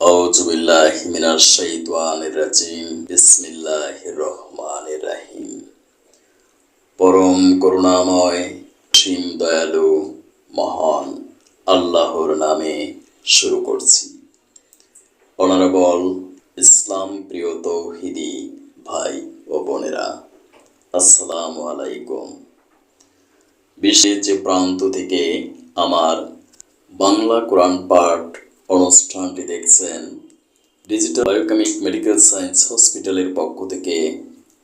আউযু বিল্লাহি মিনাশ শাইতানির রাজিম। বিসমিল্লাহির রহমানির রহিম। পরম করুণাময়, অসীম দয়ালু, মহান আল্লাহর নামে শুরু করছি। অনারেবল ইসলাম প্রিয় তৌহিদি ভাই ও বোনেরা, আসসালামু আলাইকুম। বিশ্বের যে প্রান্ত থেকে আমার বাংলা কোরআন পাঠ অনুষ্ঠানটি দেখছেন, ডিজিটাল বায়োকেমিক মেডিকেল সায়েন্স হসপিটালের পক্ষ থেকে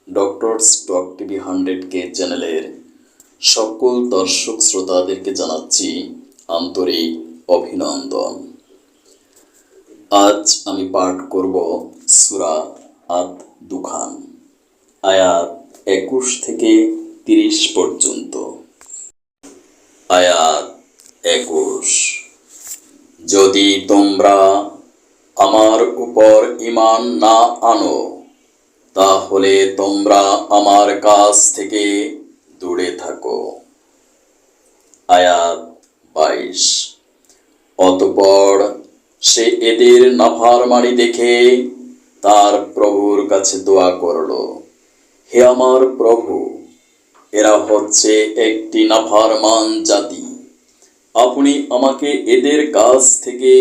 ডক্টরস টক টিভি 100K চ্যানেলের সকল দর্শক শ্রোতাদেরকে জানাচ্ছি আন্তরিক অভিনন্দন। আজ আমি পাঠ করব সূরা আদ-দুখান, আয়াত 21 থেকে 30 পর্যন্ত। আয়াত 21। যদি তোমরা আমার উপর ঈমান না আনো, তাহলে তোমরা আমার কাছ থেকে দূরে থাকো। আয়াত 22। অতঃপর সে এদের নাফরমানি দেখে তার প্রভুর কাছে দোয়া করল, হে আমার প্রভু, এরা হচ্ছে একটি নাফরমান জাতি, আপনি আমাকে এদের কাছ থেকে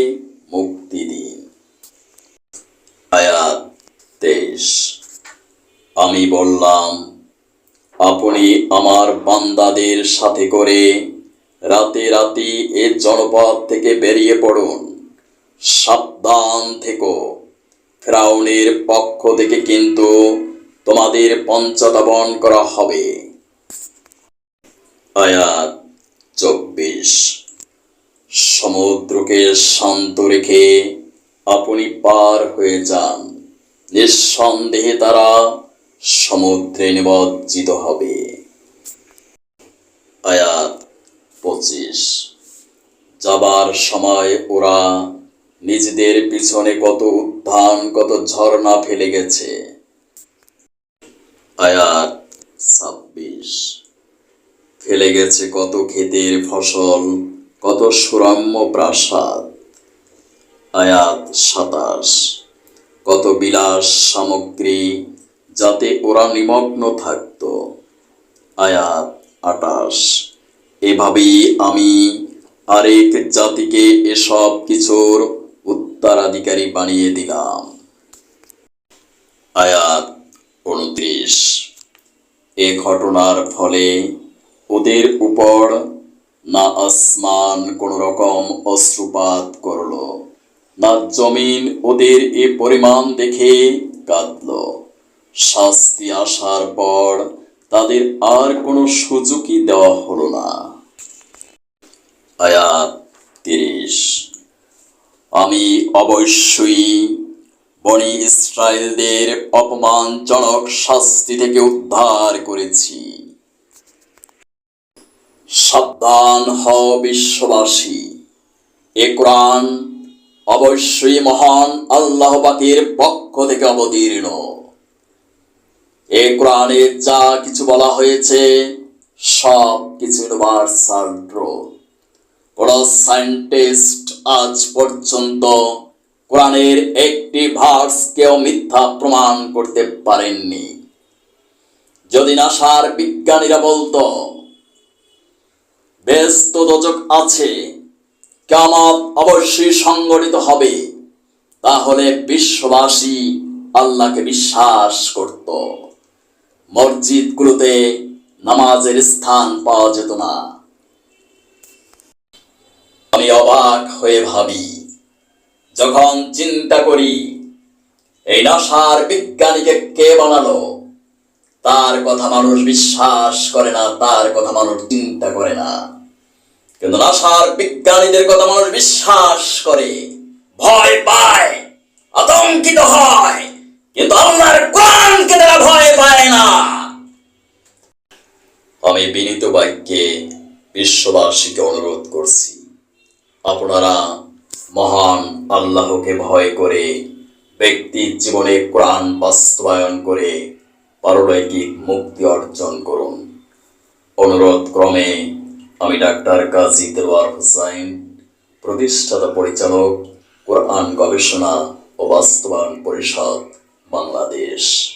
মুক্তি দিন। আয়াত 23। আমি বললাম, আপনি আমার বান্দাদের সাথে করে রাতে রাতে এ জনপদ থেকে বেরিয়ে পড়ুন, সাবধান থেকো, ফিরআউনের পক্ষ থেকে কিন্তু তোমাদের পঞ্চতাবন করা হবে। আয়াত 24। সমুদ্রকে শান্ত রেখে আপনি পার হয়ে যান, নিঃসন্দেহে তারা সমুদ্রে নিমজ্জিত হবে। আয়াত 25। যাবার সময় ওরা নিজেদের পিছনে কত উদ্যান, কত ঝর্ণা ফেলে গেছে। আয়াত 26। ফেলে গেছে কত ক্ষেতের ফসল, কত সুরম্য প্রাসাদ। আয়াত 27। কত বিলাস সামগ্রী, যাতে ওরা নিমগ্ন থাকত। আয়াত 28। এভাবেই আমি আরেক জাতিকে এসব কিছুর উত্তরাধিকারী বানিয়ে দিলাম। আয়াত 29। এ ঘটনার ফলে ওদের উপর না আসমান কোন রকম অশ্রুপাত করল, না জমিন ওদের এ পরিমাণ দেখে কাঁদল। শাস্তি আসার পর তাদের আর কোনো সুযোগই দেওয়া হলো না। আয়াত 30। আমি অবশ্যই বনী ইসরায়েলদের অপমানজনক শাস্তি থেকে উদ্ধার করেছি। সাবধান হও বিশ্ববাসী, এ কোরআন অবশ্যই মহান আল্লাহ পাকের পক্ষ থেকে অবতীর্ণ। এ কোরআনে যা কিছু বলা হয়েছে সব কিছু ইউনিভার্সাল ট্রুথ। কোন সায়েন্টিস্ট আজ পর্যন্ত কোরআনের একটি ভার্সকেও মিথ্যা প্রমাণ করতে পারেননি। যদি নাসার বিজ্ঞানীরা বলতো বেহেশত দোজখ আছে, কিয়ামত অবশ্যই সংঘটিত হবে, তাহলে বিশ্ববাসী আল্লাহকে বিশ্বাস করত। মসজিদগুলোতে নামাজের স্থান পাওয়া যেত না। আমি অবাক হয়ে ভাবি, যখন চিন্তা করি এই নাসার বিজ্ঞানীকে কে বানালো। তার কথা মানুষ বিশ্বাস করে না, তার কথা মানুষ চিন্তা করে না, কিন্তু নাসার বিজ্ঞানীদের কথা মানুষ বিশ্বাস করে, ভয় পায়, আতঙ্কিত হয়, কিন্তু আল্লাহর কোরআনকে তারা ভয় পায় না। আমি বিনীত বাক্যে বিশ্ববাসীকে অনুরোধ করছি, আপনারা মহান আল্লাহকে ভয় করে ব্যক্তির জীবনে কোরআন বাস্তবায়ন করে পারলৌকিক মুক্তি অর্জন করুন। অনুরোধ ক্রমে আমি ডাক্তার কাজী দেলোয়ার হোসাইন, প্রতিষ্ঠাতা পরিচালক কোরআন গবেষণা ও বাস্তবায়ন পরিষদ, বাংলাদেশ।